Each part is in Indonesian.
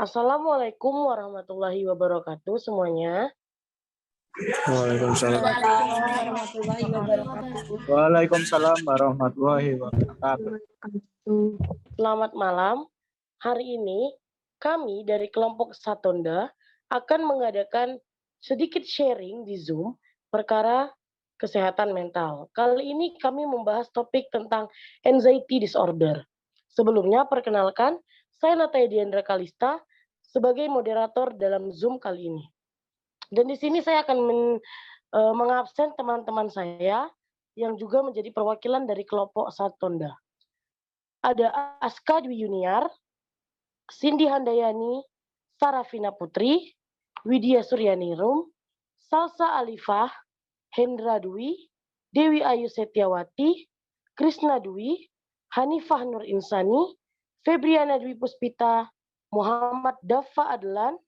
Assalamualaikum warahmatullahi wabarakatuh semuanya. Waalaikumsalam. Waalaikumsalam warahmatullahi wabarakatuh. Waalaikumsalam warahmatullahi wabarakatuh. Selamat malam. Hari ini kami dari kelompok Satonda akan mengadakan sedikit sharing di Zoom perkara kesehatan mental. Kali ini kami membahas topik tentang anxiety disorder. Sebelumnya perkenalkan, saya Nataya Diandra Kalista sebagai moderator dalam Zoom kali ini. Dan di sini saya akan mengabsen teman-teman saya yang juga menjadi perwakilan dari kelompok Satonda. Ada Aska Dwi Yuniar, Cindy Handayani, Sarafina Putri, Widya Suryani Rum, Salsa Alifah, Hendra Dwi, Dewi Ayu Setiawati, Krisna Dwi, Hanifah Nur Insani, Febriana Dwi Puspita, Muhammad Daffa Adlan,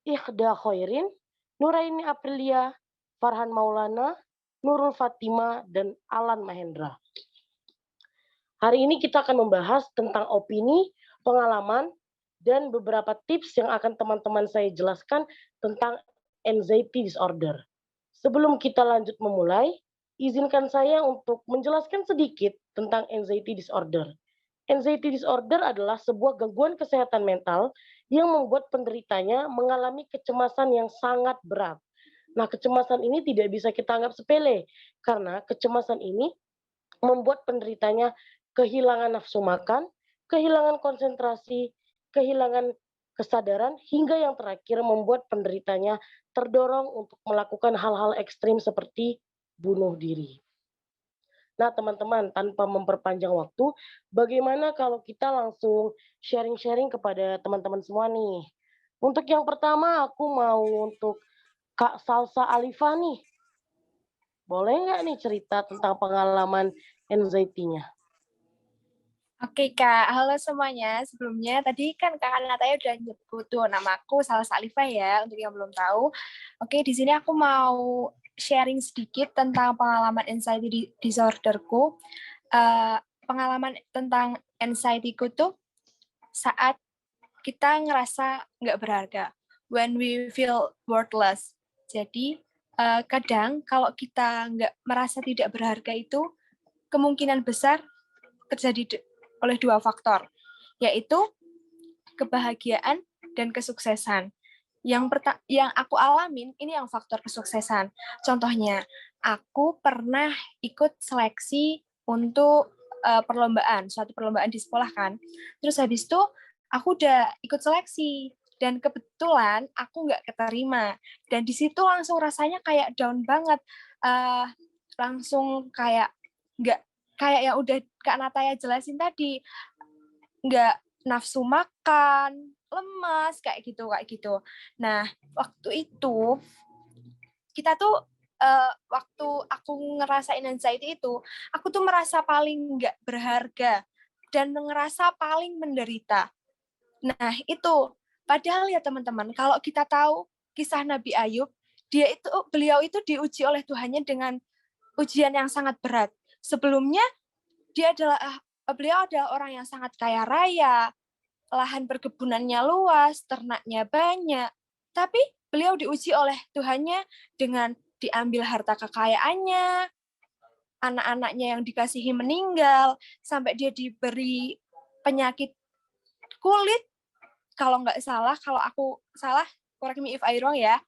Ikhda Khairin, Nuraini Aprilia, Farhan Maulana, Nurul Fatima, dan Alan Mahendra. Hari ini kita akan membahas tentang opini, pengalaman, dan beberapa tips yang akan teman-teman saya jelaskan tentang anxiety disorder. Sebelum kita lanjut memulai, izinkan saya untuk menjelaskan sedikit tentang anxiety disorder. Anxiety disorder adalah sebuah gangguan kesehatan mental yang membuat penderitanya mengalami kecemasan yang sangat berat. Nah, kecemasan ini tidak bisa kita anggap sepele, karena kecemasan ini membuat penderitanya kehilangan nafsu makan, kehilangan konsentrasi, kehilangan kesadaran, hingga yang terakhir membuat penderitanya terdorong untuk melakukan hal-hal ekstrim seperti bunuh diri. Nah, teman-teman, tanpa memperpanjang waktu, bagaimana kalau kita langsung sharing-sharing kepada teman-teman semua nih? Untuk yang pertama, aku mau untuk Kak Salsa Alifah nih. Boleh nggak nih cerita tentang pengalaman anxiety-nya? Oke Kak, halo semuanya. Sebelumnya tadi kan Kak Nataya udah nyebut tuh namaku Salsa Alifah ya, untuk yang belum tahu. Oke, di sini aku mau sharing sedikit tentang pengalaman anxiety disorderku. Pengalaman tentang anxiety-ku tuh saat kita ngerasa nggak berharga, when we feel worthless. Jadi kadang kalau kita nggak merasa tidak berharga itu kemungkinan besar terjadi oleh dua faktor, yaitu kebahagiaan dan kesuksesan. Yang aku alamin ini yang faktor kesuksesan. Contohnya, aku pernah ikut seleksi untuk suatu perlombaan di sekolah kan. Terus habis itu aku udah ikut seleksi dan kebetulan aku nggak keterima. Dan di situ langsung rasanya kayak down banget, langsung kayak nggak, kayak yang udah Kak Nataya jelasin tadi, nggak nafsu makan, lemas, kayak gitu. Nah, waktu itu kita tuh waktu aku ngerasain anxiety itu, aku tuh merasa paling nggak berharga dan ngerasa paling menderita. Nah, itu padahal ya teman-teman, kalau kita tahu kisah Nabi Ayub, beliau itu diuji oleh Tuhannya dengan ujian yang sangat berat. Sebelumnya beliau adalah orang yang sangat kaya raya, lahan perkebunannya luas, ternaknya banyak. Tapi beliau diuji oleh Tuhannya dengan diambil harta kekayaannya, anak-anaknya yang dikasihi meninggal, sampai dia diberi penyakit kulit. Kalau nggak salah, kalau aku salah, correct me if I wrong ya,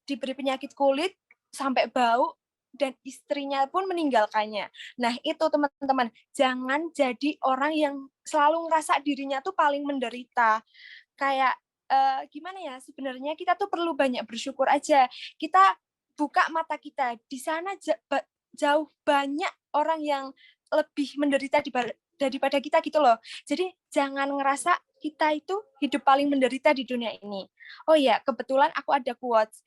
diberi penyakit kulit sampai bau, dan istrinya pun meninggalkannya. Nah, itu teman-teman, jangan jadi orang yang selalu ngerasa dirinya tuh paling menderita. Kayak gimana ya, sebenarnya kita tuh perlu banyak bersyukur aja. Kita buka mata kita, di sana jauh banyak orang yang lebih menderita daripada kita gitu loh. Jadi jangan ngerasa kita itu hidup paling menderita di dunia ini. Oh ya, kebetulan aku ada quotes.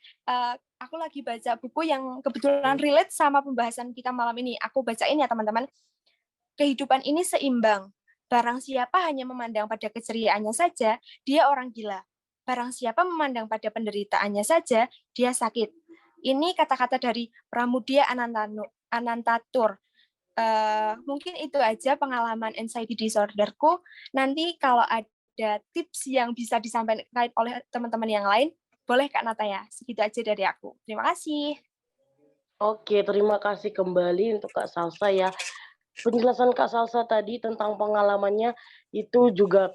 Aku lagi baca buku yang kebetulan relate sama pembahasan kita malam ini. Aku bacain ya teman-teman. Kehidupan ini seimbang. Barang siapa hanya memandang pada keceriaannya saja, dia orang gila. Barang siapa memandang pada penderitaannya saja, dia sakit. Ini kata-kata dari Pramudia Anantatur. Mungkin itu aja pengalaman anxiety disorderku. Nanti kalau ada ada tips yang bisa disampaikan oleh teman-teman yang lain, boleh Kak Nataya. Segitu aja dari aku. Terima kasih. Oke, terima kasih kembali untuk Kak Salsa ya. Penjelasan Kak Salsa tadi tentang pengalamannya itu juga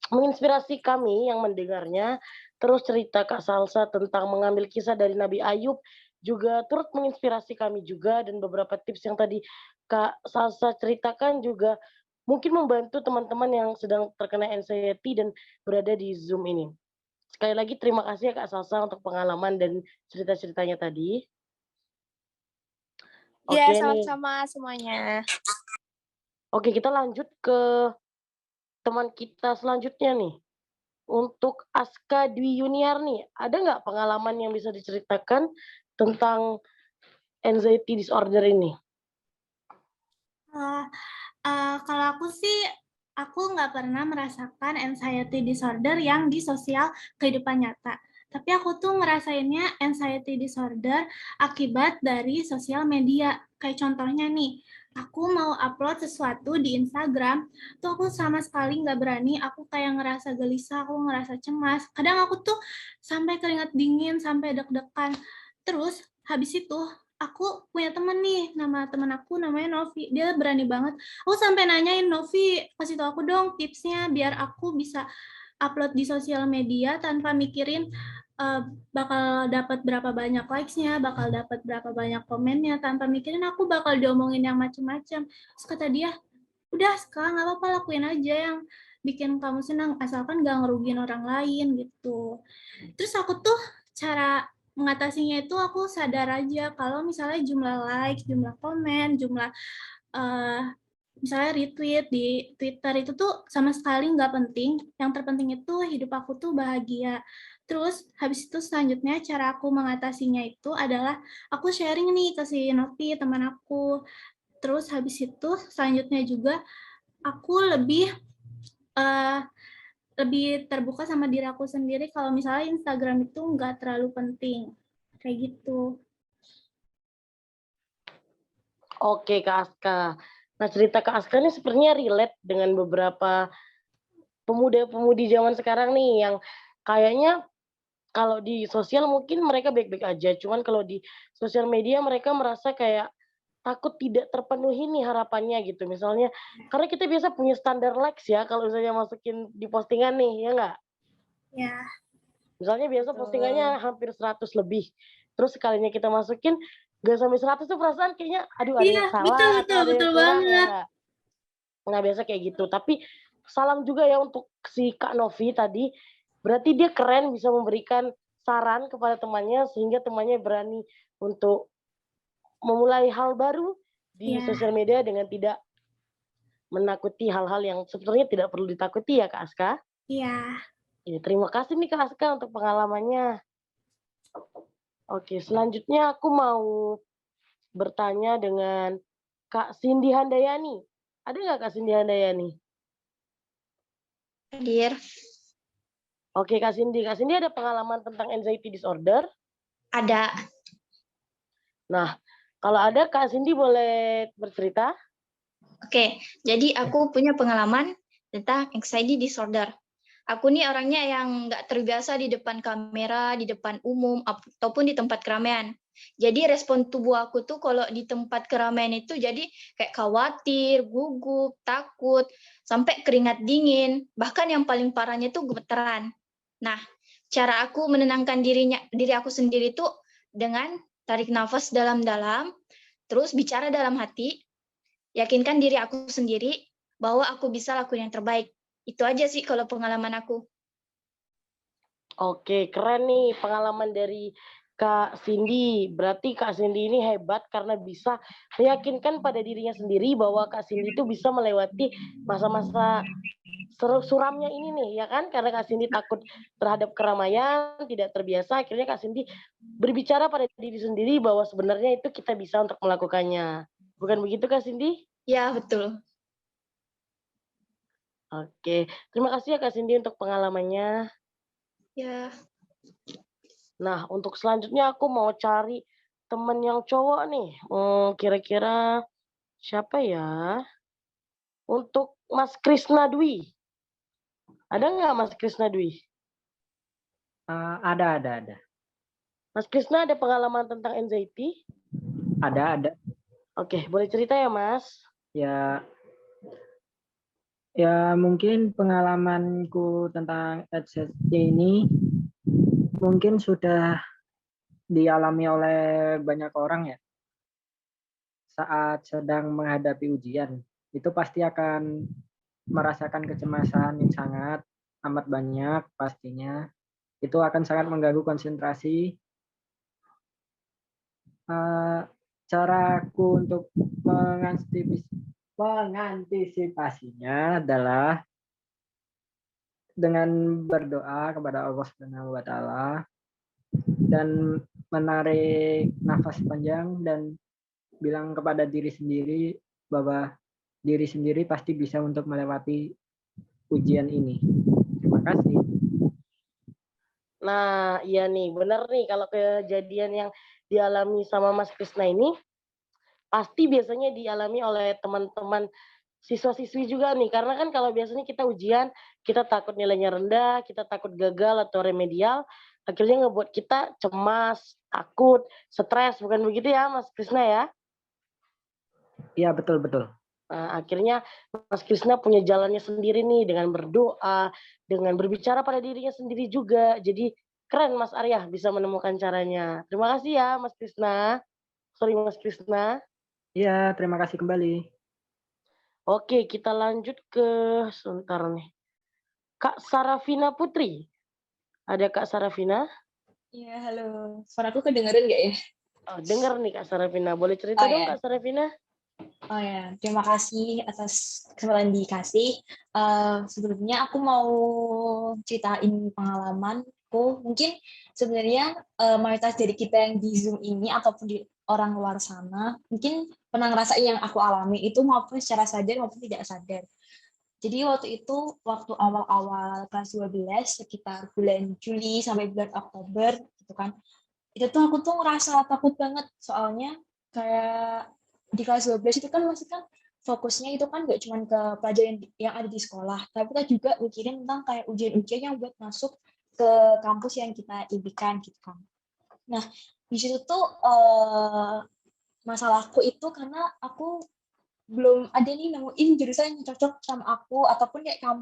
menginspirasi kami yang mendengarnya. Terus cerita Kak Salsa tentang mengambil kisah dari Nabi Ayub juga turut menginspirasi kami juga, dan beberapa tips yang tadi Kak Salsa ceritakan juga mungkin membantu teman-teman yang sedang terkena anxiety dan berada di Zoom ini. Sekali lagi terima kasih ya Kak Salsa untuk pengalaman dan cerita-ceritanya tadi. Ya, Oke nih. sama-sama semuanya. Oke, kita lanjut ke teman kita selanjutnya nih. Untuk Aska Dwi Yuniar nih, ada nggak pengalaman yang bisa diceritakan tentang anxiety disorder ini? Uh, kalau aku sih, aku nggak pernah merasakan anxiety disorder yang di sosial kehidupan nyata. Tapi aku tuh ngerasainnya anxiety disorder akibat dari sosial media. Kayak contohnya nih, aku mau upload sesuatu di Instagram, tuh aku sama sekali nggak berani, aku kayak ngerasa gelisah, aku ngerasa cemas. Kadang aku tuh sampai keringat dingin, sampai deg-degan. Terus habis itu, aku punya temen nih, nama temen aku namanya Novi. Dia berani banget. Aku sampai nanyain, Novi, kasih tau aku dong tipsnya biar aku bisa upload di sosial media tanpa mikirin bakal dapat berapa banyak likes-nya, bakal dapat berapa banyak komennya, tanpa mikirin aku bakal diomongin yang macem-macem. Terus kata dia, udah sekarang nggak apa-apa, lakuin aja yang bikin kamu senang, asalkan gak ngerugiin orang lain gitu. Terus aku tuh cara mengatasinya itu aku sadar aja kalau misalnya jumlah like, jumlah komen, jumlah misalnya retweet di Twitter itu tuh sama sekali nggak penting. Yang terpenting itu hidup aku tuh bahagia. Terus habis itu selanjutnya cara aku mengatasinya itu adalah aku sharing nih ke si Novi, teman aku. Terus habis itu selanjutnya juga aku uh, lebih terbuka sama diri aku sendiri kalau misalnya Instagram itu nggak terlalu penting. Kayak gitu. Oke Kak Aska. Nah, cerita Kak Aska ini sepertinya relate dengan beberapa pemuda-pemudi zaman sekarang nih yang kayaknya kalau di sosial mungkin mereka baik-baik aja, cuman kalau di sosial media mereka merasa kayak takut tidak terpenuhi nih harapannya gitu. Misalnya, karena kita biasa punya standar likes ya kalau misalnya masukin di postingan nih, ya nggak? Ya. Misalnya biasa postingannya hampir 100 lebih, terus sekalinya kita masukin nggak sampai 100 tuh perasaan kayaknya, aduh ada Iya, yang betul salah atau betul ada yang betul kurang, ya banget. nggak? Nah, biasa kayak gitu. Tapi salam juga ya untuk si Kak Novi tadi. Berarti dia keren bisa memberikan saran kepada temannya sehingga temannya berani untuk memulai hal baru di Ya, sosial media dengan tidak menakuti hal-hal yang sebenarnya tidak perlu ditakuti ya Kak Aska. iya. Ya, terima kasih nih Kak Aska untuk pengalamannya. Oke, selanjutnya aku mau bertanya dengan Kak Cindy Handayani. Ada nggak Kak Cindy Handayani? Hadir. Oke, Kak Cindy. Kak Cindy ada pengalaman tentang anxiety disorder? Ada. Nah, kalau ada Kak Cindy boleh bercerita? Oke, jadi aku punya pengalaman tentang anxiety disorder. Aku nih orangnya yang nggak terbiasa di depan kamera, di depan umum, ataupun di tempat keramaian. Jadi respon tubuh aku tuh kalau di tempat keramaian itu jadi kayak khawatir, gugup, takut, sampai keringat dingin. Bahkan yang paling parahnya tuh gemeteran. Nah, cara aku menenangkan diri aku sendiri tuh dengan tarik nafas dalam-dalam, terus bicara dalam hati, yakinkan diri aku sendiri bahwa aku bisa lakuin yang terbaik. Itu aja sih kalau pengalaman aku. Oke, keren nih pengalaman dari Kak Cindy. Berarti Kak Cindy ini hebat karena bisa meyakinkan pada dirinya sendiri bahwa Kak Cindy itu bisa melewati masa-masa suramnya ini nih, ya kan? Karena Kak Cindy takut terhadap keramaian, tidak terbiasa, akhirnya Kak Cindy berbicara pada diri sendiri bahwa sebenarnya itu kita bisa untuk melakukannya. Bukan begitu Kak Cindy? Ya, betul. Oke, terima kasih ya Kak Cindy untuk pengalamannya. Ya. Nah, untuk selanjutnya aku mau cari temen yang cowok nih. Kira-kira siapa ya? Untuk Mas Krisna Dwi. Ada nggak Mas Krisna Dwi? Ada. Mas Krisna ada pengalaman tentang anxiety? Ada. Oke, boleh cerita ya Mas? Ya mungkin pengalamanku tentang anxiety ini mungkin sudah dialami oleh banyak orang ya. Saat sedang menghadapi ujian, itu pasti akan merasakan kecemasan yang sangat amat banyak pastinya. Itu akan sangat mengganggu konsentrasi. Caraku untuk mengantisipasinya adalah dengan berdoa kepada Allah Subhanahu wa Ta'ala dan menarik nafas panjang dan bilang kepada diri sendiri bahwa diri sendiri pasti bisa untuk melewati ujian ini. Terima kasih. Nah, iya nih, bener nih kalau kejadian yang dialami sama Mas Krisna ini pasti biasanya dialami oleh teman-teman siswa-siswi juga nih. Karena kan kalau biasanya kita ujian, kita takut nilainya rendah, kita takut gagal atau remedial, akhirnya ngebuat kita cemas, takut, stres, bukan begitu ya Mas Krisna ya? Iya, betul. Nah, akhirnya Mas Krisna punya jalannya sendiri nih dengan berdoa, dengan berbicara pada dirinya sendiri juga. Jadi keren Mas Arya bisa menemukan caranya. Terima kasih ya Mas Krisna. Sorry Mas Krisna. Iya, terima kasih kembali. Oke, kita lanjut ke sebentar nih. Kak Sarafina Putri. Ada Kak Sarafina? Iya, halo. Suaraku kedengeran nggak ya? Oh, dengar nih Kak Sarafina. Boleh cerita dong Kak Sarafina? Oh ya, terima kasih atas kesempatan dikasih. Sebelumnya aku mau ceritain pengalamanku. Mungkin sebenarnya mayoritas dari kita yang di Zoom ini ataupun di orang luar sana, mungkin pernah ngerasain yang aku alami itu maupun secara sadar maupun tidak sadar. Jadi waktu awal-awal kelas 12, sekitar bulan Juli sampai bulan Oktober, gitu kan, itu tuh aku tuh ngerasa takut banget, soalnya kayak di kelas 12 itu kan masih kan fokusnya itu kan nggak cuma ke pelajaran yang ada di sekolah, tapi kita juga mikirin tentang kayak ujian-ujian yang buat masuk ke kampus yang kita impikan gitu kan. Nah, di situ tuh masalahku itu karena aku belum ada nih nemuin jurusan yang cocok sama aku ataupun kayak yang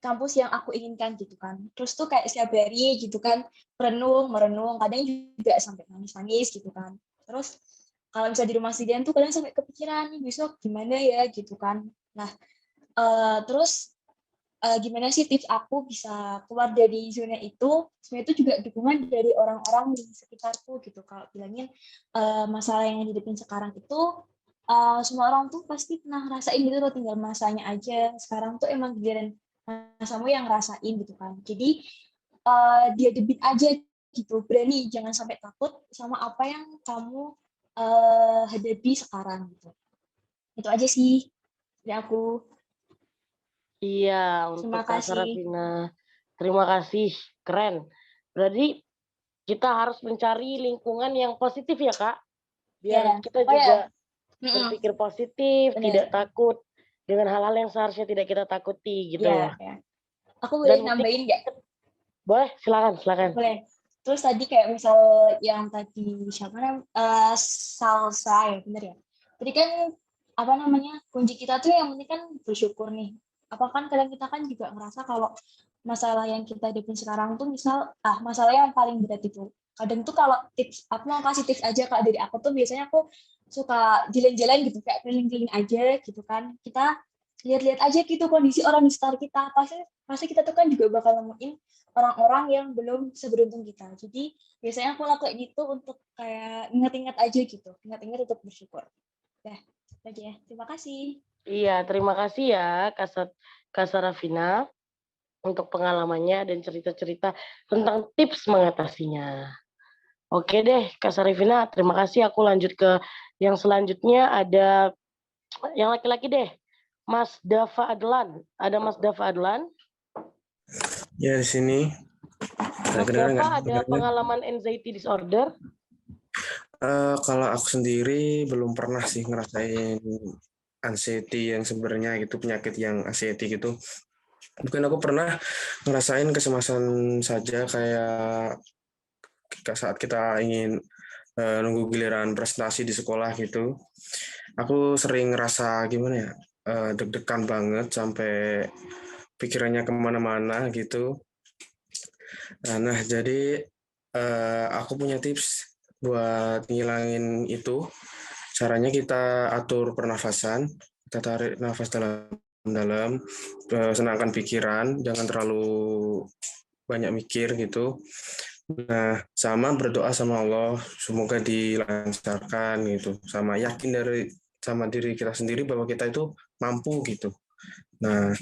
kampus yang aku inginkan gitu kan. Terus tuh kayak setiap hari gitu kan merenung, kadang juga sampai nangis-nangis gitu kan. Terus kalau misalnya di rumah sendirian tuh kadang sampai kepikiran nih besok gimana ya gitu kan. Nah, terus gimana sih tips aku bisa keluar dari zona itu? Sebenarnya itu juga dukungan dari orang-orang di sekitarku gitu. Kalau bilangin masalah yang dihadapin sekarang itu semua orang tuh pasti pernah ngerasain gitu loh, tinggal masanya aja. Sekarang tuh emang giliran masamu yang ngerasain gitu kan. Jadi dia debit aja gitu, berani, jangan sampai takut sama apa yang kamu hadapi sekarang gitu. Itu aja sih dari aku. Iya, untuk Kak Sarafina. Terima kasih, keren. Berarti kita harus mencari lingkungan yang positif ya Kak, biar kita juga berpikir positif, tidak takut dengan hal-hal yang seharusnya tidak kita takuti gitu loh. Aku boleh nambahin nggak? Boleh, silakan. Boleh. Terus tadi kayak misal yang tadi siapa namanya Salsa ya, bener ya? Tadi kan apa namanya kunci kita tuh yang penting kan bersyukur nih. Apa kan kadang kita kan juga ngerasa kalau masalah yang kita hadapin sekarang tuh misal masalah yang paling berat itu. Kadang tuh kalau tips, aku mau kasih tips aja Kak dari aku tuh biasanya aku suka jalan-jalan gitu kayak keliling-keliling aja gitu kan. Kita lihat-lihat aja gitu kondisi orang di sekitar kita. Pasti kita tuh kan juga bakal nemuin orang-orang yang belum seberuntung kita. Jadi biasanya aku lakuin itu untuk kayak ingat-ingat aja gitu. Ingat-ingat untuk bersyukur. Ya, aja ya. Terima kasih. Iya, terima kasih ya Kak Sarafina untuk pengalamannya dan cerita-cerita tentang tips mengatasinya. Oke deh, Kak Sarafina, terima kasih. Aku lanjut ke yang selanjutnya, ada yang laki-laki deh. Mas Dava Adlan. Ada Mas Dava Adlan? Ya, di sini. Mas Dava ada pengalaman anxiety disorder? Kalau aku sendiri belum pernah sih ngerasain anxiety yang sebenarnya gitu, penyakit yang anxiety gitu. Mungkin aku pernah ngerasain kecemasan saja kayak saat kita ingin nunggu giliran presentasi di sekolah gitu. Aku sering ngerasa gimana ya, deg-degan banget sampai pikirannya kemana-mana gitu. Nah, jadi aku punya tips buat ngilangin itu. Caranya kita atur pernafasan, kita tarik nafas dalam-dalam, senangkan pikiran, jangan terlalu banyak mikir gitu. Nah, sama berdoa sama Allah, semoga dilancarkan gitu. Sama yakin sama diri kita sendiri bahwa kita itu mampu gitu. Nah,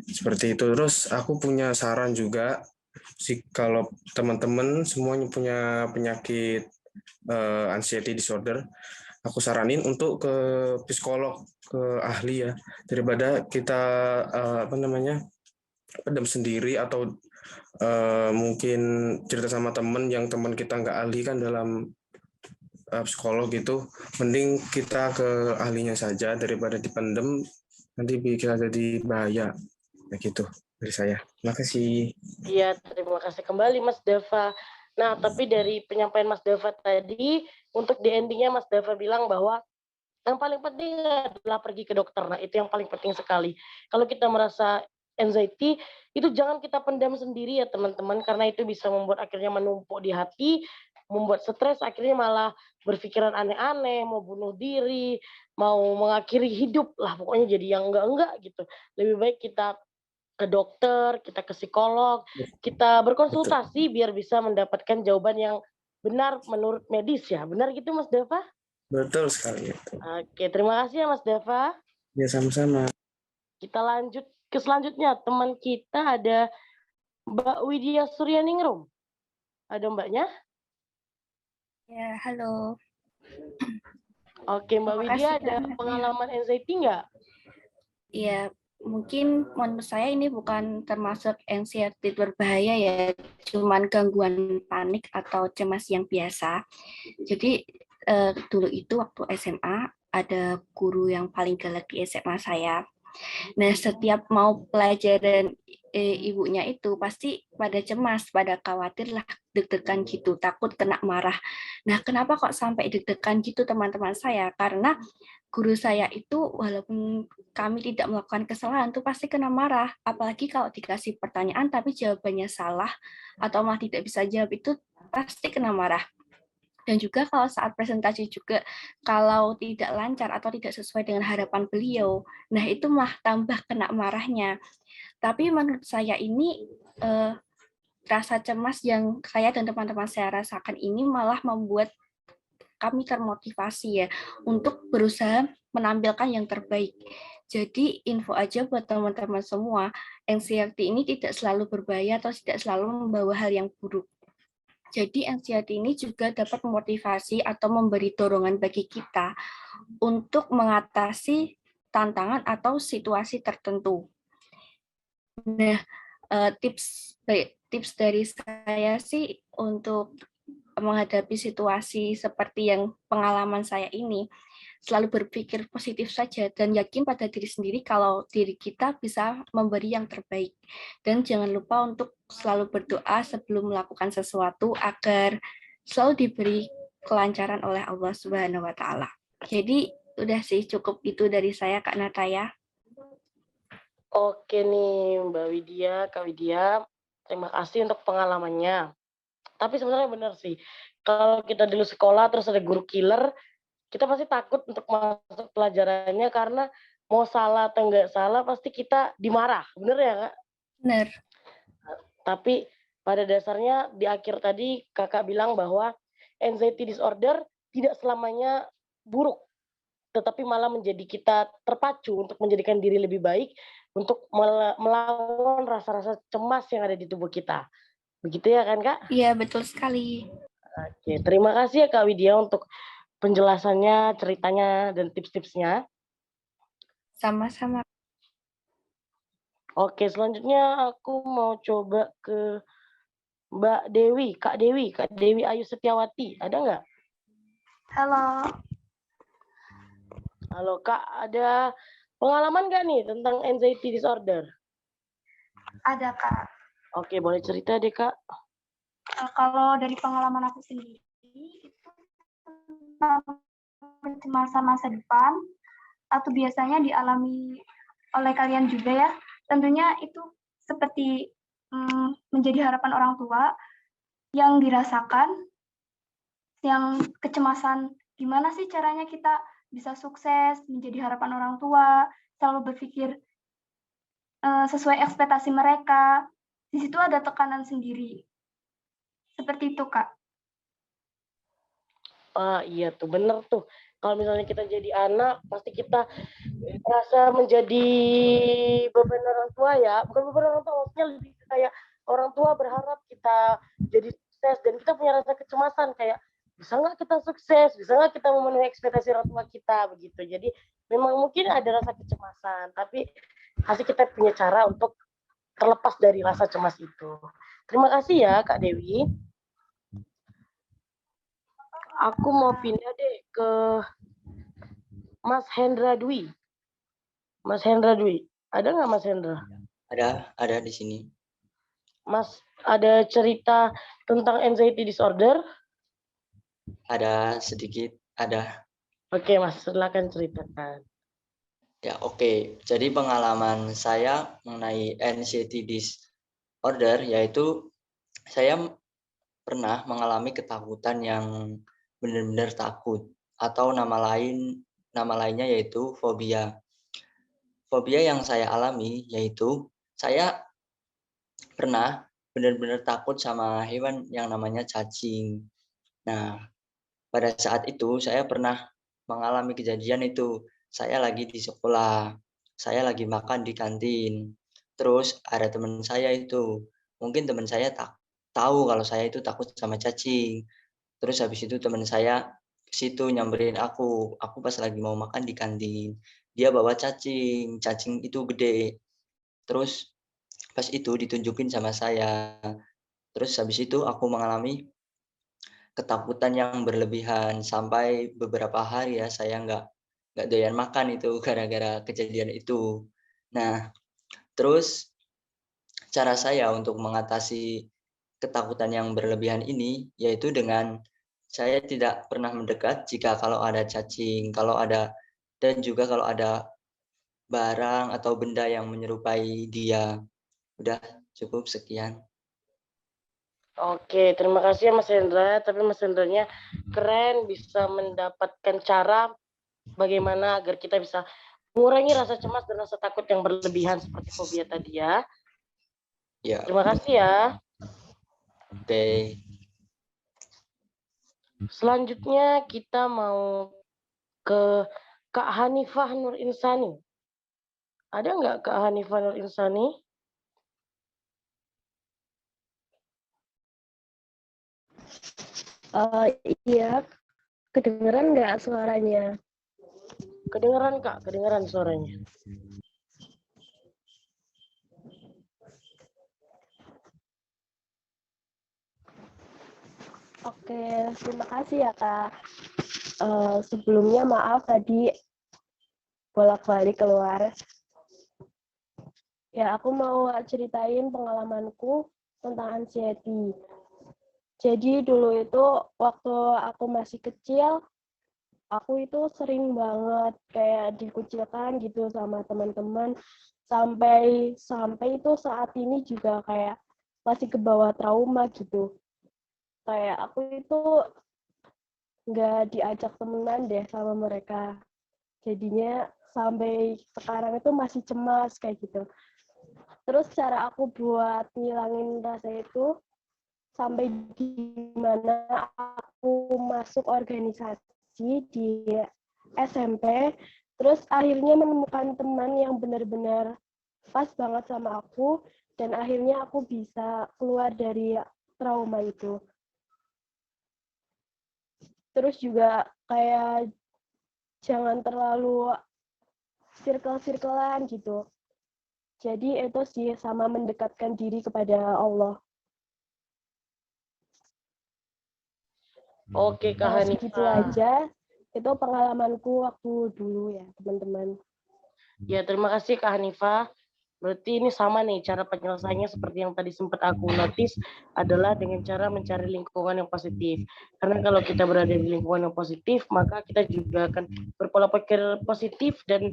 seperti itu. Terus aku punya saran juga, kalau teman-teman semuanya punya penyakit anxiety disorder, aku saranin untuk ke psikolog, ke ahli ya, daripada kita pendam sendiri atau mungkin cerita sama teman yang teman kita nggak ahli kan dalam psikolog gitu. Mending kita ke ahlinya saja daripada dipendem, nanti bisa jadi bahaya. Nah, gitu dari saya. Terima kasih. Iya, terima kasih kembali Mas Dava. Nah, tapi dari penyampaian Mas Dava tadi, untuk di endingnya Mas Dava bilang bahwa yang paling penting adalah pergi ke dokter. Nah, itu yang paling penting sekali. Kalau kita merasa anxiety, itu jangan kita pendam sendiri ya teman-teman, karena itu bisa membuat akhirnya menumpuk di hati, membuat stres, akhirnya malah berpikiran aneh-aneh, mau bunuh diri, mau mengakhiri hidup lah, pokoknya jadi yang enggak-enggak gitu. Lebih baik kita ke dokter, kita ke psikolog, kita berkonsultasi biar bisa mendapatkan jawaban yang benar menurut medis ya. Benar gitu Mas Dava? Betul sekali. Oke, terima kasih ya Mas Dava. Ya, sama-sama. Kita lanjut ke selanjutnya. Teman kita ada Mbak Widya Suryaningrum. Ada Mbaknya? Ya, halo. Oke, Mbak Terima Widya kasih, ada Kak. pengalaman anxiety nggak? Iya, mungkin menurut saya ini bukan termasuk anxiety berbahaya ya, cuman gangguan panik atau cemas yang biasa. Jadi dulu itu waktu SMA ada guru yang paling galak di SMA saya. Nah, setiap mau pelajaran ibunya itu pasti pada cemas, pada khawatir lah, deg-degan gitu, takut kena marah. Nah, kenapa kok sampai deg-degan gitu teman-teman saya? Karena guru saya itu walaupun kami tidak melakukan kesalahan itu pasti kena marah. Apalagi kalau dikasih pertanyaan tapi jawabannya salah atau malah tidak bisa jawab itu pasti kena marah. Dan juga kalau saat presentasi juga, kalau tidak lancar atau tidak sesuai dengan harapan beliau, nah itu malah tambah kena marahnya. Tapi menurut saya ini rasa cemas yang saya dan teman-teman saya rasakan ini malah membuat kami termotivasi ya untuk berusaha menampilkan yang terbaik. Jadi info aja buat teman-teman semua, anxiety ini tidak selalu berbahaya atau tidak selalu membawa hal yang buruk. Jadi anxiety ini juga dapat memotivasi atau memberi dorongan bagi kita untuk mengatasi tantangan atau situasi tertentu. Nah, tips dari saya sih untuk menghadapi situasi seperti yang pengalaman saya ini, selalu berpikir positif saja dan yakin pada diri sendiri kalau diri kita bisa memberi yang terbaik. Dan jangan lupa untuk selalu berdoa sebelum melakukan sesuatu agar selalu diberi kelancaran oleh Allah Subhanahu wa taala. Jadi udah sih cukup itu dari saya Kak Nataya. Oke nih Mbak Widya, Kak Widya, terima kasih untuk pengalamannya. Tapi sebenarnya benar sih, kalau kita dulu sekolah terus ada guru killer, kita pasti takut untuk masuk pelajarannya karena mau salah atau enggak salah pasti kita dimarah, bener ya Kak? Benar. Tapi pada dasarnya di akhir tadi Kakak bilang bahwa anxiety disorder tidak selamanya buruk, tetapi malah menjadi kita terpacu untuk menjadikan diri lebih baik, untuk melawan rasa-rasa cemas yang ada di tubuh kita. Begitu ya kan Kak? Iya, betul sekali. Oke, terima kasih ya Kak Widya untuk penjelasannya, ceritanya, dan tips-tipsnya. Sama-sama. Oke, selanjutnya aku mau coba ke Mbak Dewi, Kak Dewi Ayu Setiawati. Ada nggak? Halo. Halo Kak, ada pengalaman nggak nih tentang anxiety disorder? Ada, Kak. Oke, boleh cerita deh Kak. Kalau dari pengalaman aku sendiri, itu tentang kecemasan masa depan, atau biasanya dialami oleh kalian juga ya. Tentunya itu seperti menjadi harapan orang tua yang dirasakan, yang kecemasan gimana sih caranya kita bisa sukses, menjadi harapan orang tua, selalu berpikir sesuai ekspektasi mereka. Di situ ada tekanan sendiri. Seperti itu, Kak. Iya tuh, bener tuh. Kalau misalnya kita jadi anak, pasti kita merasa menjadi beban orang tua ya. Bukan beban orang tua, maksudnya lebih kayak orang tua berharap kita jadi sukses. Dan kita punya rasa kecemasan kayak, bisa nggak kita sukses? Bisa nggak kita memenuhi ekspektasi orang tua kita? Begitu. Jadi memang mungkin ada rasa kecemasan. Tapi pasti kita punya cara untuk terlepas dari rasa cemas itu. Terima kasih ya Kak Dewi. Aku mau pindah deh ke Mas Hendra Dwi. Mas Hendra Dwi, ada nggak Mas Hendra? Ada di sini. Mas, ada cerita tentang anxiety disorder? Ada sedikit, ada. Oke Mas, silakan ceritakan. Ya, oke. Jadi pengalaman saya mengenai anxiety disorder yaitu saya pernah mengalami ketakutan yang benar-benar takut, atau nama lainnya yaitu fobia. Fobia yang saya alami yaitu saya pernah benar-benar takut sama hewan yang namanya cacing. Nah, pada saat itu saya pernah mengalami kejadian itu. Saya lagi di sekolah, saya lagi makan di kantin. Terus ada teman saya itu, mungkin teman saya tahu kalau saya itu takut sama cacing. Terus habis itu teman saya ke situ nyamperin aku. Aku pas lagi mau makan di kantin. Dia bawa cacing itu gede. Terus pas itu ditunjukin sama saya. Terus habis itu aku mengalami ketakutan yang berlebihan sampai beberapa hari ya saya nggak doyan makan itu gara-gara kejadian itu. Nah, terus cara saya untuk mengatasi ketakutan yang berlebihan ini yaitu dengan saya tidak pernah mendekat jika kalau ada cacing, dan juga kalau ada barang atau benda yang menyerupai dia. Udah cukup sekian. Oke, terima kasih ya Mas Hendra. Tapi Mas Hendranya keren, bisa mendapatkan cara bagaimana agar kita bisa mengurangi rasa cemas dan rasa takut yang berlebihan seperti fobia tadi ya. Ya. Terima kasih ya. Oke. Selanjutnya kita mau ke Kak Hanifah Nur Insani. Ada nggak Kak Hanifah Nur Insani? Iya, kedengeran nggak suaranya? Kedengeran Kak, kedengeran suaranya. Oke, terima kasih ya Kak. Sebelumnya maaf tadi bolak-balik keluar. Ya, aku mau ceritain pengalamanku tentang anxiety. Jadi dulu itu waktu aku masih kecil, aku itu sering banget kayak dikucilkan gitu sama teman-teman. Sampai itu saat ini juga kayak masih kebawa trauma gitu. Kayak aku itu nggak diajak temenan deh sama mereka. Jadinya sampai sekarang itu masih cemas kayak gitu. Terus cara aku buat ngilangin rasa itu sampai di mana aku masuk organisasi di SMP. Terus akhirnya menemukan teman yang benar-benar pas banget sama aku. Dan akhirnya aku bisa keluar dari trauma itu. Terus juga kayak jangan terlalu circle-circlean gitu. Jadi itu sih sama mendekatkan diri kepada Allah. Oke Kak Hanifah. Segitu aja. Itu pengalamanku waktu dulu ya, teman-teman. Ya, terima kasih Kak Hanifah. Berarti ini sama nih cara penyelesaiannya seperti yang tadi sempat aku notice adalah dengan cara mencari lingkungan yang positif. Karena kalau kita berada di lingkungan yang positif, maka kita juga akan berpola pikir positif dan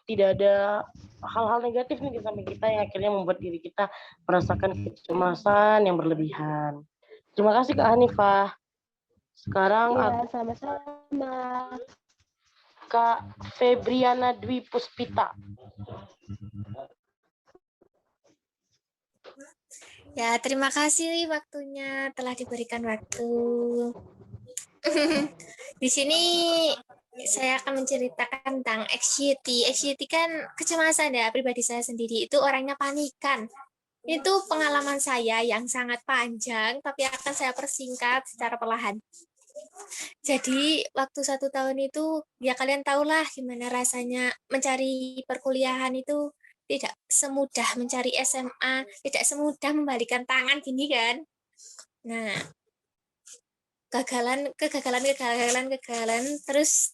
tidak ada hal-hal negatif nih di samping kita yang akhirnya membuat diri kita merasakan kecemasan yang berlebihan. Terima kasih Kak Hanifah. Sekarang Ya, sama-sama. Kak Febriana Dwi Puspita. Ya, terima kasih waktunya telah diberikan waktu. Di sini saya akan menceritakan tentang anxiety. Anxiety kan kecemasan ya, pribadi saya sendiri itu orangnya panikan. Itu pengalaman saya yang sangat panjang, tapi akan saya persingkat secara perlahan. Jadi waktu 1 tahun itu, ya kalian tahulah gimana rasanya mencari perkuliahan itu tidak semudah mencari SMA, tidak semudah membalikan tangan gini kan. Nah, kegagalan terus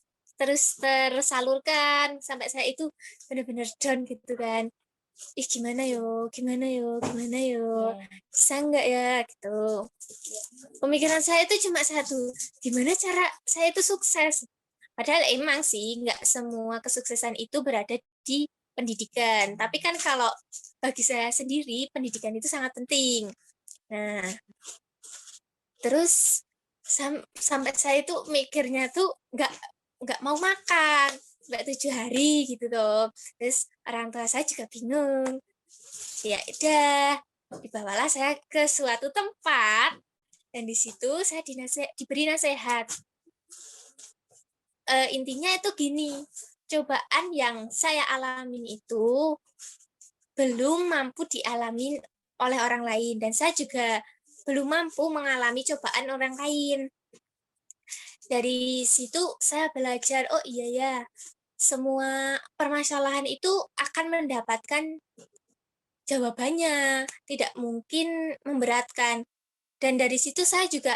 tersalurkan sampai saya itu benar-benar down gitu kan. Ih gimana yo, bisa nggak ya gitu. Pemikiran saya itu cuma satu, gimana cara saya itu sukses. Padahal emang sih nggak semua kesuksesan itu berada di pendidikan. Tapi kan kalau bagi saya sendiri, pendidikan itu sangat penting. Nah, terus sampai saya itu mikirnya tuh nggak mau makan, nggak 7 hari gitu tuh. Terus orang tua saya juga bingung. Ya udah, dibawalah saya ke suatu tempat dan di situ saya diberi nasihat. Intinya itu gini, cobaan yang saya alamin itu belum mampu dialami oleh orang lain dan saya juga belum mampu mengalami cobaan orang lain. Dari situ saya belajar, oh iya ya, semua permasalahan itu akan mendapatkan jawabannya, tidak mungkin memberatkan. Dan dari situ saya juga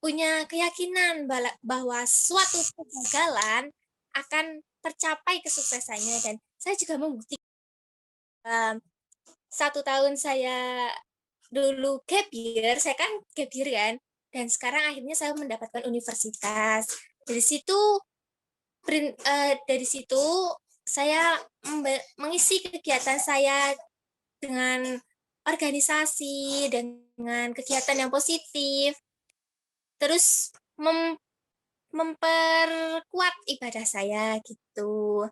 punya keyakinan bahwa suatu kegagalan akan tercapai kesuksesannya dan saya juga membuktikan. 1 tahun saya dulu gap year, saya kan gap year kan, dan sekarang akhirnya saya mendapatkan universitas. Dari situ saya mengisi kegiatan saya dengan organisasi, dengan kegiatan yang positif, terus memperkuat ibadah saya gitu.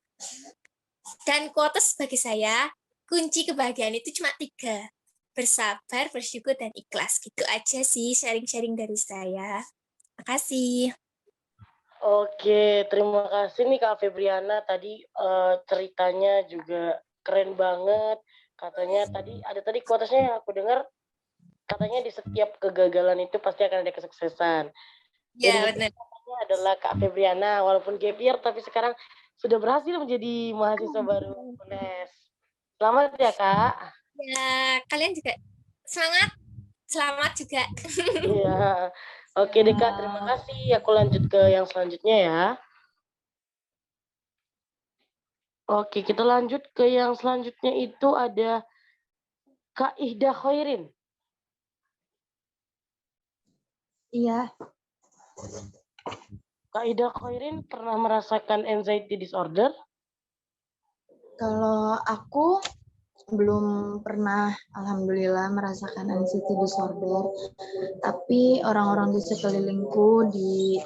Dan quotes bagi saya, kunci kebahagiaan itu cuma 3. Bersabar, bersyukur, dan ikhlas. Gitu aja sih sharing-sharing dari saya. Makasih. Oke, terima kasih nih Kak Febriana. Tadi ceritanya juga keren banget. Katanya tadi quotesnya yang aku dengar, katanya di setiap kegagalan itu pasti akan ada kesuksesan. Ya, benar. Adalah Kak Febriana, walaupun gap year, tapi sekarang sudah berhasil menjadi mahasiswa baru UNES. Selamat ya Kak. Ya, kalian juga semangat. Selamat juga. Iya. Oke deh Kak, terima kasih. Aku lanjut ke yang selanjutnya ya. Oke, kita lanjut ke yang selanjutnya itu ada Kak Ihda Khairin. Iya. Kak Ihda Khairin pernah merasakan anxiety disorder? Kalau aku belum pernah, alhamdulillah, merasakan anxiety disorder. Tapi orang-orang di sekelilingku, di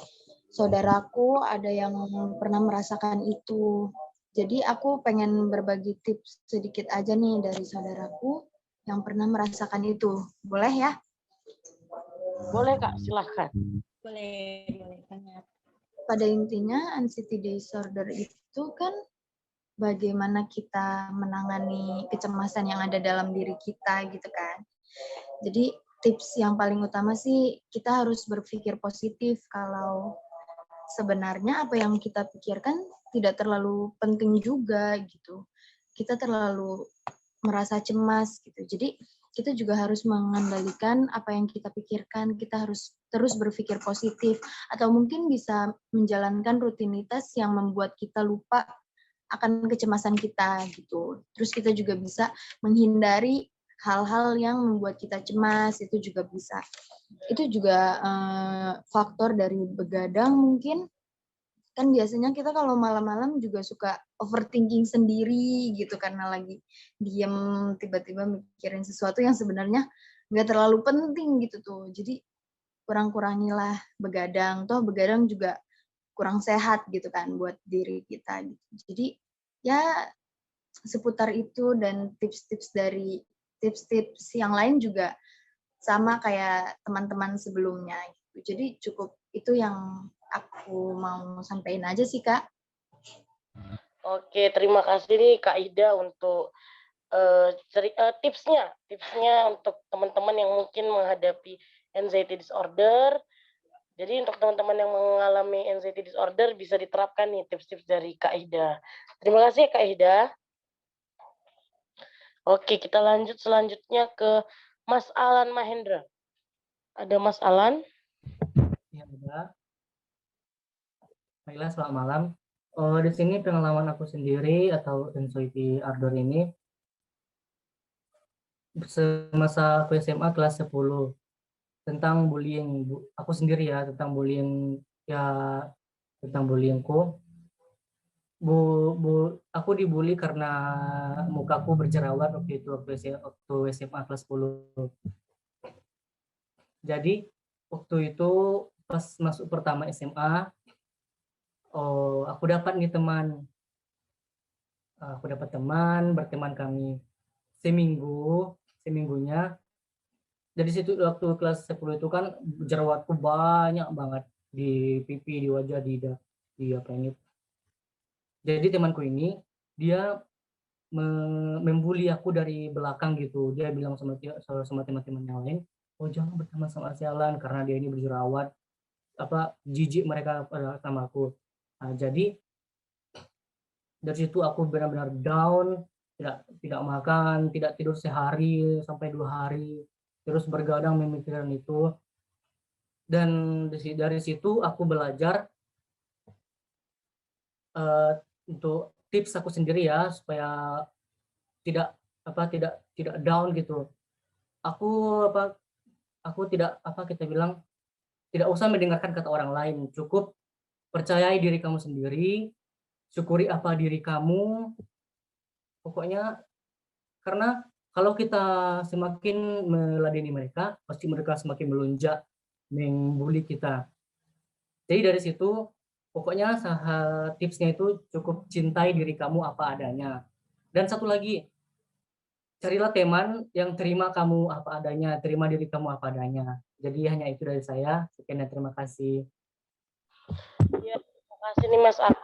saudaraku, ada yang pernah merasakan itu. Jadi aku pengen berbagi tips sedikit aja nih dari saudaraku yang pernah merasakan itu. Boleh ya? Boleh Kak, silahkan. Boleh banget. Pada intinya anxiety disorder itu kan bagaimana kita menangani kecemasan yang ada dalam diri kita gitu kan. Jadi tips yang paling utama sih kita harus berpikir positif kalau sebenarnya apa yang kita pikirkan tidak terlalu penting juga gitu. Kita terlalu merasa cemas gitu. Jadi kita juga harus mengendalikan apa yang kita pikirkan, kita harus terus berpikir positif, atau mungkin bisa menjalankan rutinitas yang membuat kita lupa akan kecemasan kita gitu. Terus kita juga bisa menghindari hal-hal yang membuat kita cemas, itu juga bisa. Itu juga faktor dari begadang mungkin. Kan biasanya kita kalau malam-malam juga suka overthinking sendiri gitu karena lagi diem tiba-tiba mikirin sesuatu yang sebenarnya nggak terlalu penting gitu tuh. Jadi kurang-kurangilah begadang. Toh begadang juga kurang sehat gitu kan buat diri kita gitu. Jadi ya seputar itu, dan tips-tips yang lain juga sama kayak teman-teman sebelumnya gitu. Jadi cukup itu yang aku mau sampaikan aja sih, Kak. Oke, terima kasih nih Kak Ida untuk tipsnya untuk teman-teman yang mungkin menghadapi anxiety disorder. Jadi untuk teman-teman yang mengalami anxiety disorder bisa diterapkan nih tips-tips dari Kak Ida. Terima kasih ya Kak Ida. Oke, kita lanjut selanjutnya ke Mas Alan Mahendra. Ada Mas Alan? Ya, ada. Baiklah, selamat malam. Di sini pengalaman aku sendiri atau anxiety disorder ini semasa aku SMA kelas 10 tentang bullying. Aku sendiri ya, tentang bullying ya, tentang bullyingku. Aku dibully karena mukaku berjerawat waktu itu waktu SMA kelas 10. Jadi waktu itu pas masuk pertama SMA, aku dapat nih teman. Aku dapat teman, berteman kami seminggunya. Dari situ waktu kelas 10 itu kan jerawatku banyak banget di pipi, di wajah, di apa ini. Jadi temanku ini dia membuli aku dari belakang gitu. Dia bilang sama teman-teman yang lain, oh jangan berteman sama si Alan karena dia ini berjerawat, jijik mereka sama aku. Nah, jadi dari situ aku benar-benar down, tidak makan, tidak tidur sehari sampai 2 hari, terus bergadang memikirkan itu. Dan dari situ aku belajar untuk tips aku sendiri ya supaya tidak down gitu. Aku tidak tidak usah mendengarkan kata orang lain, cukup percayai diri kamu sendiri, syukuri apa diri kamu, pokoknya karena kalau kita semakin meladeni mereka, pasti mereka semakin melonjak membuli kita. Jadi dari situ pokoknya tipsnya itu cukup cintai diri kamu apa adanya. Dan satu lagi, carilah teman yang terima kamu apa adanya, terima diri kamu apa adanya. Jadi hanya itu dari saya. Sekian dan terima kasih. Ya, terima kasih nih Mas Alan.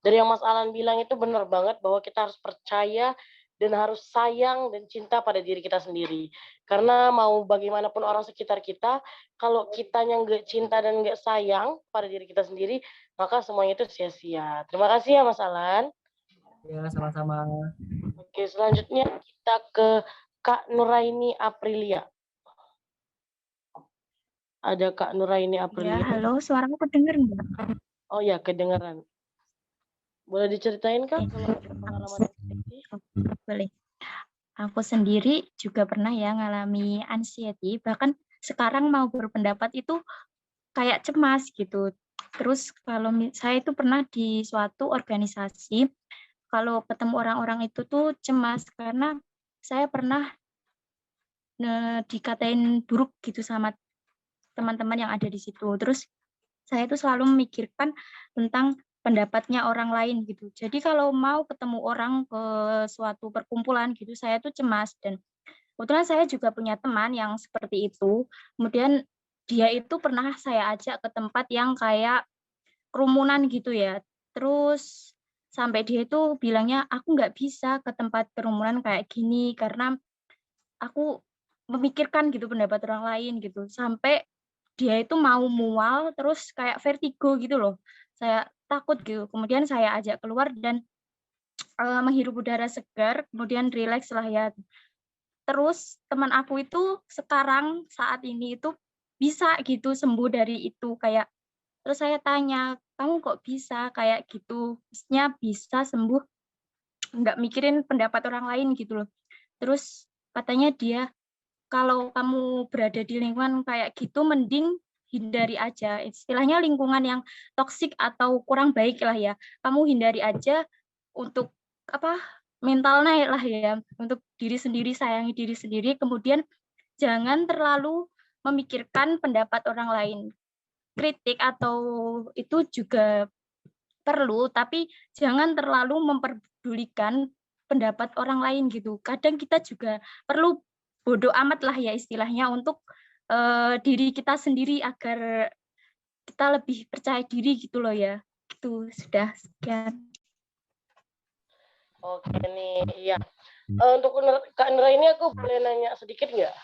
Dari yang Mas Alan bilang itu benar banget bahwa kita harus percaya dan harus sayang dan cinta pada diri kita sendiri. Karena mau bagaimanapun orang sekitar kita, kalau kitanya nggak cinta dan nggak sayang pada diri kita sendiri, maka semuanya itu sia-sia. Terima kasih ya Mas Alan. Ya, sama-sama. Oke, selanjutnya kita ke Kak Nuraini Aprilia. Ada Kak Nuraini Aprilia. Ya, halo, suaraku kedengar nggak? Oh ya, kedengaran. Boleh diceritain Kak kalau ada pengalaman anxiety? Boleh. Aku sendiri juga pernah ya ngalami anxiety, bahkan sekarang mau berpendapat itu kayak cemas gitu. Terus kalau saya itu pernah di suatu organisasi, kalau ketemu orang-orang itu tuh cemas karena saya pernah dikatain buruk gitu sama teman-teman yang ada di situ. Terus saya itu selalu memikirkan tentang pendapatnya orang lain gitu. Jadi kalau mau ketemu orang ke suatu perkumpulan gitu, saya tuh cemas. Dan kebetulan saya juga punya teman yang seperti itu. Kemudian dia itu pernah saya ajak ke tempat yang kayak kerumunan gitu ya. Terus sampai dia itu bilangnya, aku nggak bisa ke tempat kerumunan kayak gini karena aku memikirkan gitu pendapat orang lain gitu. Sampai dia itu mau mual terus kayak vertigo gitu loh. Saya takut gitu. Kemudian saya ajak keluar dan menghirup udara segar, kemudian rileks lah ya. terus teman aku itu sekarang saat ini itu bisa gitu sembuh dari itu kayak terus saya tanya, kamu kok bisa kayak gitu? Maksudnya bisa sembuh nggak mikirin pendapat orang lain gitu loh. Terus katanya dia, kalau kamu berada di lingkungan kayak gitu, mending hindari aja. Istilahnya lingkungan yang toksik atau kurang baik lah ya. Kamu hindari aja untuk apa mental naik lah ya. Untuk diri sendiri, sayangi diri sendiri. Kemudian jangan terlalu memikirkan pendapat orang lain. Kritik atau itu juga perlu, tapi jangan terlalu memperdulikan pendapat orang lain gitu. Kadang kita juga perlu bodoh amat lah ya istilahnya untuk diri kita sendiri agar kita lebih percaya diri gitu loh ya. Itu sudah sekian. Oke nih, iya. Untuk Kak Nera ini aku boleh nanya sedikit nggak?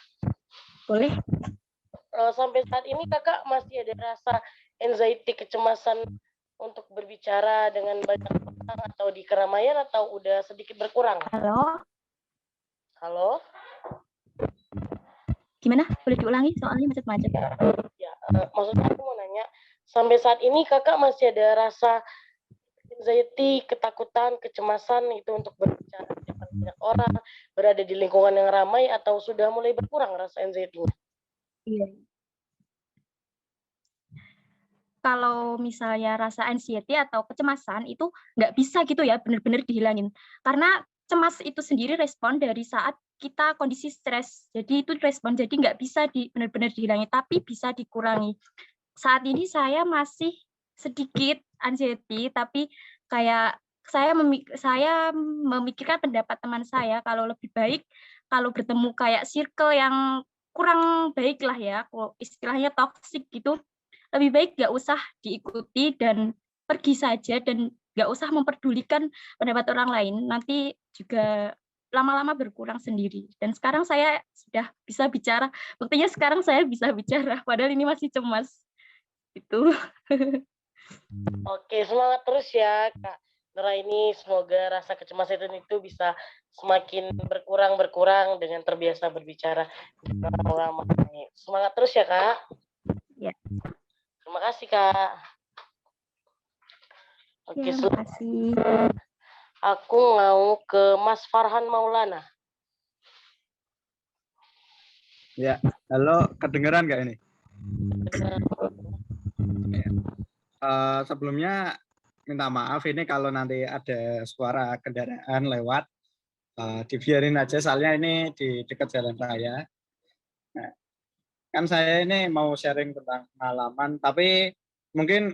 Boleh. Sampai saat ini kakak masih ada rasa anxiety, kecemasan untuk berbicara dengan banyak orang atau di keramaian atau udah sedikit berkurang? Halo? Halo? Gimana? Boleh diulangi soalnya macet-macet. Ya, maksudnya aku mau nanya, sampai saat ini kakak masih ada rasa anxiety, ketakutan, kecemasan itu untuk berbicara di depan banyak orang, berada di lingkungan yang ramai, atau sudah mulai berkurang rasa anxiety-nya? Iya. Kalau misalnya rasa anxiety atau kecemasan itu nggak bisa gitu ya benar-benar dihilangin. Karena cemas itu sendiri respon dari saat kita kondisi stres. Jadi itu respon, jadi nggak bisa benar-benar dihilangin, tapi bisa dikurangi. Saat ini saya masih sedikit anxiety, tapi kayak saya memikirkan pendapat teman saya kalau lebih baik kalau bertemu kayak circle yang kurang baik lah ya, istilahnya toxic gitu, lebih baik nggak usah diikuti dan pergi saja dan nggak usah memperdulikan pendapat orang lain. Nanti juga lama-lama berkurang sendiri. Dan sekarang saya sudah bisa bicara. Buktinya sekarang saya bisa bicara, padahal ini masih cemas. Itu. Oke, semangat terus ya Kak Nera ini. Semoga rasa kecemasan itu bisa semakin berkurang dengan terbiasa berbicara dengan orang ramai. Semangat terus ya Kak. Ya. Terima kasih Kak. Oke, terima kasih. Aku mau ke Mas Farhan Maulana. Ya, halo, kedengeran nggak ini? Sebelumnya minta maaf ini kalau nanti ada suara kendaraan lewat, dibiarin aja soalnya ini di dekat jalan raya. Nah, kan saya ini mau sharing tentang pengalaman, tapi mungkin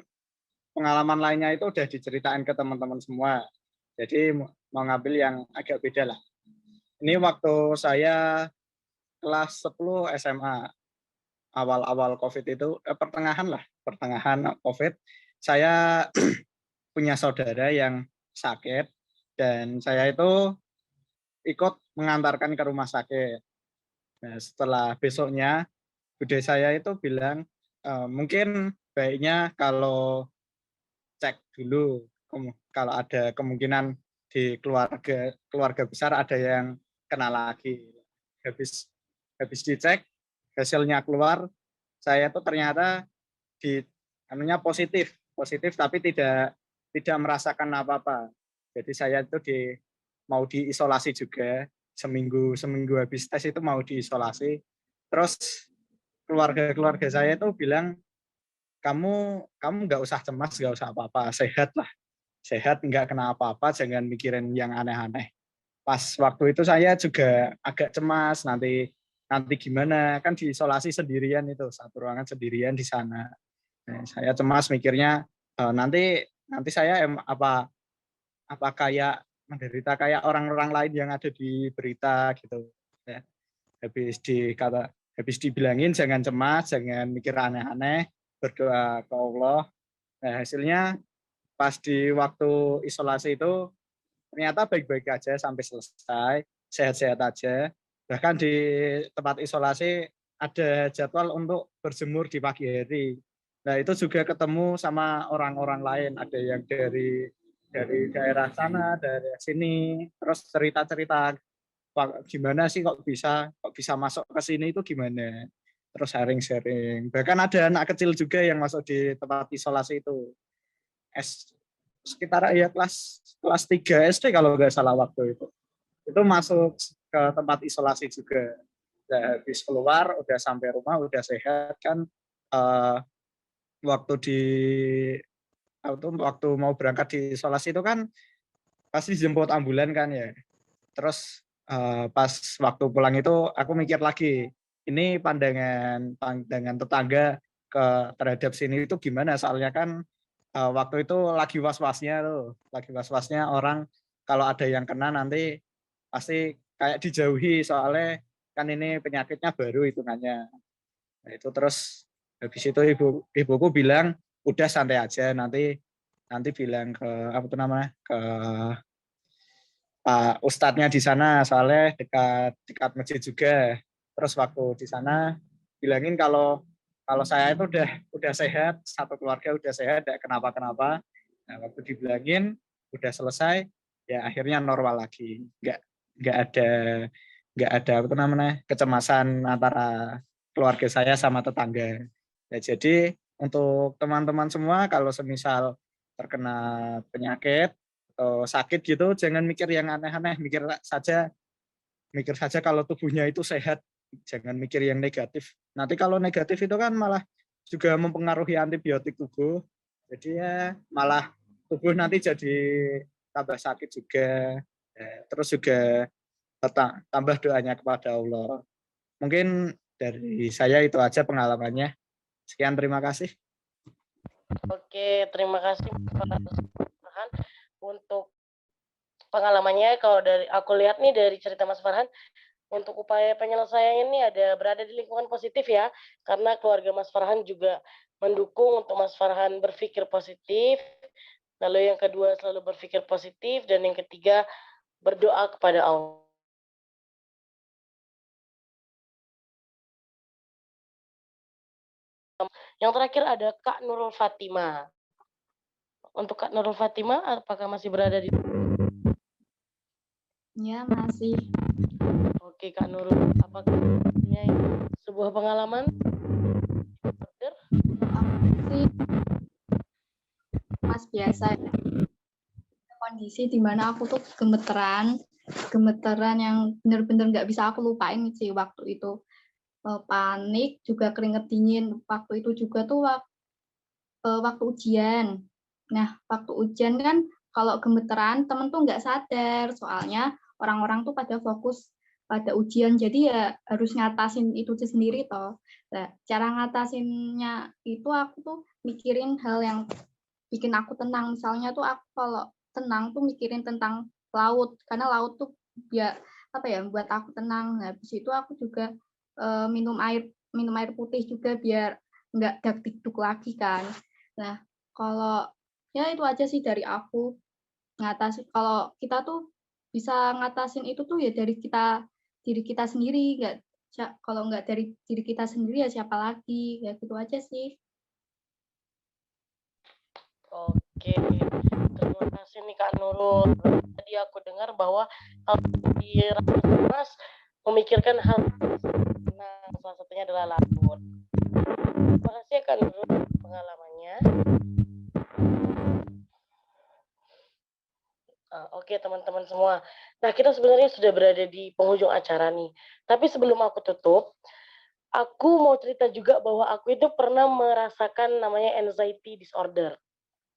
pengalaman lainnya itu udah diceritain ke teman-teman semua. Jadi mau ngambil yang agak beda lah. Ini waktu saya kelas 10 SMA, awal-awal COVID itu, pertengahan COVID, saya punya saudara yang sakit, dan saya itu ikut mengantarkan ke rumah sakit. Nah, setelah besoknya, bude saya itu bilang, mungkin baiknya kalau cek dulu, kalau ada kemungkinan di keluarga besar ada yang kena lagi. Habis dicek, hasilnya keluar, saya itu ternyata positif tapi tidak merasakan apa-apa. Jadi saya itu mau diisolasi juga, seminggu habis tes itu mau diisolasi. Terus keluarga saya itu bilang, kamu nggak usah cemas, nggak usah apa-apa, sehat lah, sehat, nggak kena apa-apa, jangan mikirin yang aneh-aneh. Pas waktu itu saya juga agak cemas, nanti gimana, kan diisolasi sendirian itu, satu ruangan sendirian di sana. Nah, saya cemas mikirnya, nanti saya apa kayak menderita kayak orang-orang lain yang ada di berita gitu. Ya. Habis dibilangin jangan cemas, jangan mikir aneh-aneh, berdoa ke Allah. Nah, hasilnya pas di waktu isolasi itu ternyata baik-baik aja sampai selesai, sehat-sehat aja. Bahkan di tempat isolasi ada jadwal untuk berjemur di pagi hari. Nah, itu juga ketemu sama orang-orang lain, ada yang dari daerah sana, dari sini, terus cerita-cerita gimana sih kok bisa masuk ke sini itu gimana. Terus sharing-sharing. Bahkan ada anak kecil juga yang masuk di tempat isolasi itu. Sekitar ya kelas 3 SD kalau nggak salah waktu itu. Itu masuk ke tempat isolasi juga. Udah habis keluar, udah sampai rumah, udah sehat kan. Waktu mau berangkat di isolasi itu kan pasti dijemput ambulan kan ya. Terus pas waktu pulang itu aku mikir lagi, ini pandangan tetangga terhadap sini itu gimana? Soalnya kan waktu itu lagi was-wasnya orang kalau ada yang kena nanti pasti kayak dijauhi soalnya kan ini penyakitnya baru hitungannya. Nah, itu terus habis itu ibuku bilang udah santai aja nanti bilang ke ke Pak Ustadznya di sana soalnya dekat masjid juga. Terus waktu di sana bilangin kalau saya itu udah sehat, satu keluarga udah sehat, tidak kenapa-kenapa. Nah, waktu dibilangin udah selesai, ya akhirnya normal lagi. Nggak ada kecemasan antara keluarga saya sama tetangga. Ya, jadi untuk teman-teman semua kalau semisal terkena penyakit atau sakit gitu jangan mikir yang aneh-aneh, mikir saja kalau tubuhnya itu sehat, jangan mikir yang negatif. Nanti kalau negatif itu kan malah juga mempengaruhi antibiotik tubuh, jadi ya malah tubuh nanti jadi tambah sakit juga. Terus juga tambah doanya kepada Allah. Mungkin dari saya itu aja pengalamannya. Sekian, terima kasih. Oke, terima kasih Mas Farhan untuk pengalamannya. Kalau dari aku lihat nih dari cerita Mas Farhan, untuk upaya penyelesaian ini ada berada di lingkungan positif ya, karena keluarga Mas Farhan juga mendukung untuk Mas Farhan berpikir positif. Lalu yang kedua selalu berpikir positif, dan yang ketiga berdoa kepada Allah. Yang terakhir ada Kak Nurul Fatima. Untuk Kak Nurul Fatima, apakah masih berada di? Ya, masih. Oke, Kak Nurul, apakah punya sebuah pengalaman? Sih, Mas, biasa kondisi di mana aku tuh gemeteran yang bener-bener nggak bisa aku lupain sih waktu itu. Panik, juga keringet dingin. Waktu itu juga tuh waktu ujian. Nah, waktu ujian kan kalau gemeteran temen tuh nggak sadar, soalnya orang-orang tuh pada fokus pada ujian, jadi ya harus ngatasin itu sendiri toh. Nah, cara ngatasinnya itu aku tuh mikirin hal yang bikin aku tenang. Misalnya tuh aku kalau tenang tuh mikirin tentang laut, karena laut tuh ya buat aku tenang. Nah, habis itu aku juga minum air putih juga biar nggak dak-dikduk lagi kan. Nah, kalau ya itu aja sih dari aku. Kalau kita tuh bisa ngatasin itu tuh ya dari diri kita sendiri, kalau nggak dari diri kita sendiri ya siapa lagi, ya gitu aja sih. Oke, terima kasih nih Kak Nurul. Tadi aku dengar bahwa kalau di Mas memikirkan hal senang, salah satunya adalah laut. Terima kasih ya Kak Nurul pengalamannya. Oke teman-teman semua. Nah, kita sebenarnya sudah berada di penghujung acara nih. Tapi sebelum aku tutup, aku mau cerita juga bahwa aku itu pernah merasakan namanya anxiety disorder.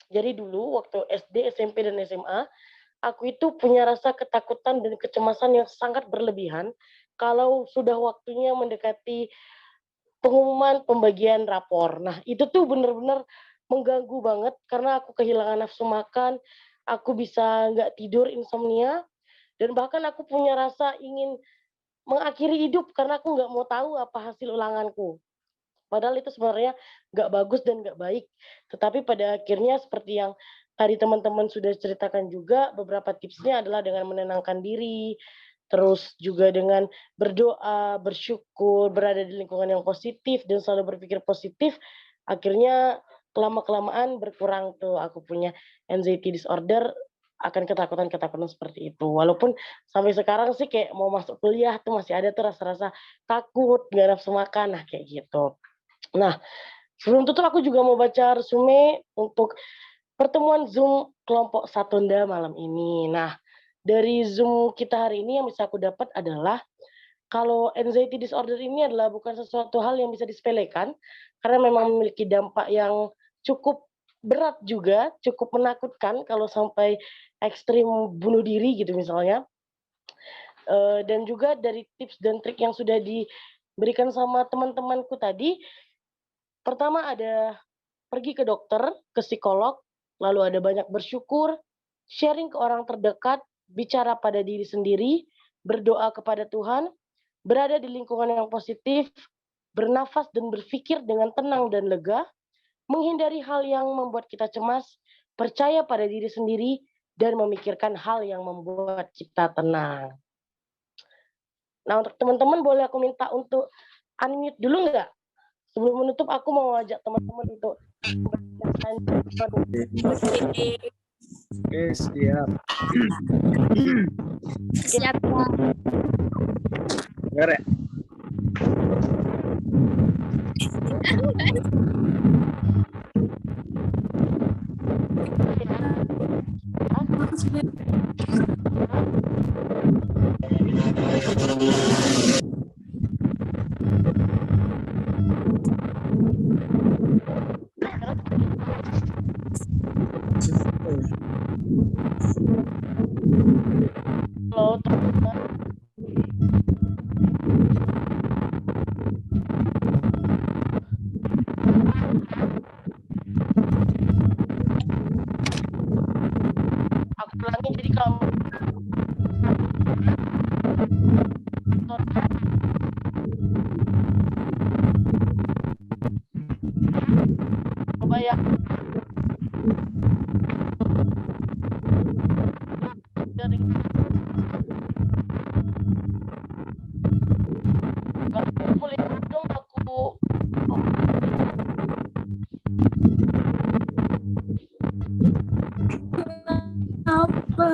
Jadi dulu waktu SD, SMP, dan SMA, aku itu punya rasa ketakutan dan kecemasan yang sangat berlebihan kalau sudah waktunya mendekati pengumuman pembagian rapor. Nah, itu tuh benar-benar mengganggu banget karena aku kehilangan nafsu makan, aku bisa nggak tidur, insomnia, dan bahkan aku punya rasa ingin mengakhiri hidup karena aku nggak mau tahu apa hasil ulanganku. Padahal itu sebenarnya nggak bagus dan nggak baik. Tetapi pada akhirnya seperti yang tadi teman-teman sudah ceritakan juga, beberapa tipsnya adalah dengan menenangkan diri, terus juga dengan berdoa, bersyukur, berada di lingkungan yang positif, dan selalu berpikir positif. Akhirnya lama-kelamaan berkurang tuh aku punya anxiety disorder. akan ketakutan-ketakutan seperti itu. Walaupun sampai sekarang sih kayak mau masuk kuliah tuh masih ada tuh rasa-rasa takut, nggak nafsu makan, nah kayak gitu. Nah, sebelum tutup aku juga mau baca resume untuk pertemuan Zoom kelompok Satunda malam ini. Nah, dari Zoom kita hari ini yang bisa aku dapat adalah kalau anxiety disorder ini adalah bukan sesuatu hal yang bisa disepelekan karena memang memiliki dampak yang cukup berat juga, cukup menakutkan kalau sampai ekstrim bunuh diri gitu misalnya. Dan juga dari tips dan trik yang sudah diberikan sama teman-temanku tadi, pertama ada pergi ke dokter, ke psikolog, lalu ada banyak bersyukur, sharing ke orang terdekat, bicara pada diri sendiri, berdoa kepada Tuhan, berada di lingkungan yang positif, bernafas dan berpikir dengan tenang dan lega, menghindari hal yang membuat kita cemas, percaya pada diri sendiri, dan memikirkan hal yang membuat kita tenang. Nah, untuk teman-teman boleh aku minta untuk unmute dulu nggak? Sebelum menutup, aku mau ajak teman-teman untuk Oke, siap. Siap. Gerek. Halo, teman-teman. Aku ulangi, jadi kalau coba ya. Boleh dong aku Apa?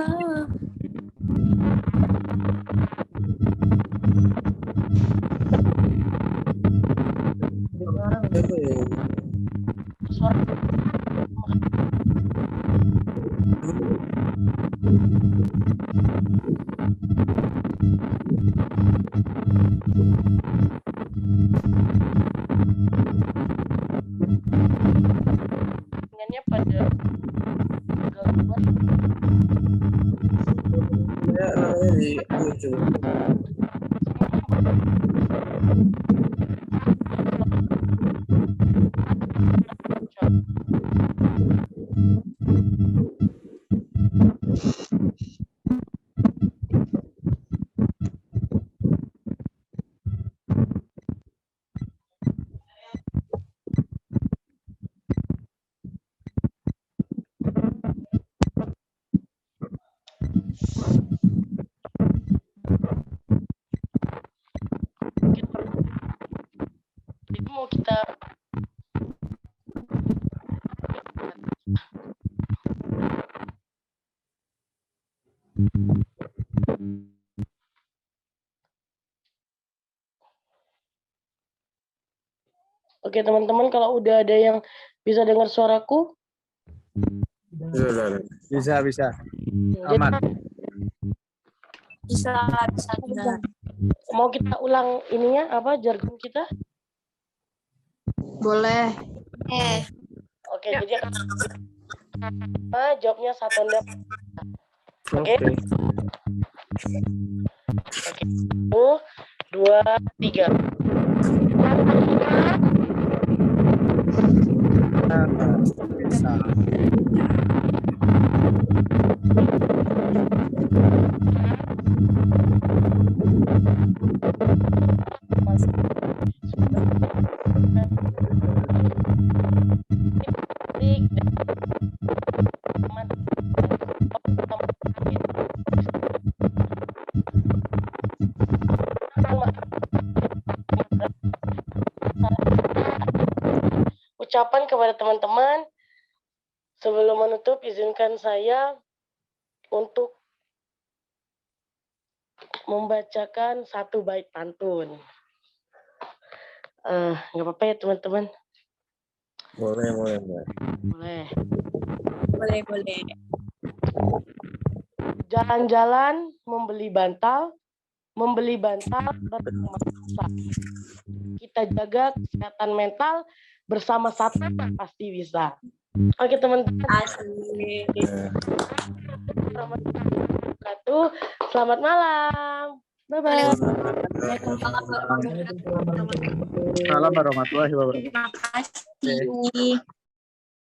Ingatnya pada gangguan. Ya, namanya di lucu. Jadi mau kita Oke teman-teman, kalau udah ada yang bisa dengar suaraku, Bisa. Aman. Bisa. mau kita ulang ininya apa jargon kita? Boleh. Oke, jadi jawabnya Satunda. Oke. Oke. 1, 2, 3. Bisa. Ucapan kepada teman-teman sebelum menutup, izinkan saya untuk membacakan satu bait pantun. Nggak apa-apa ya teman-teman? Boleh. Boleh. Jalan-jalan membeli bantal bermasa. Kita jaga kesehatan mental bersama Satria pasti bisa. Oke teman-teman. Selamat malam. Bye-bye. Salam warahmatullahi wabarakatuh. Terima kasih.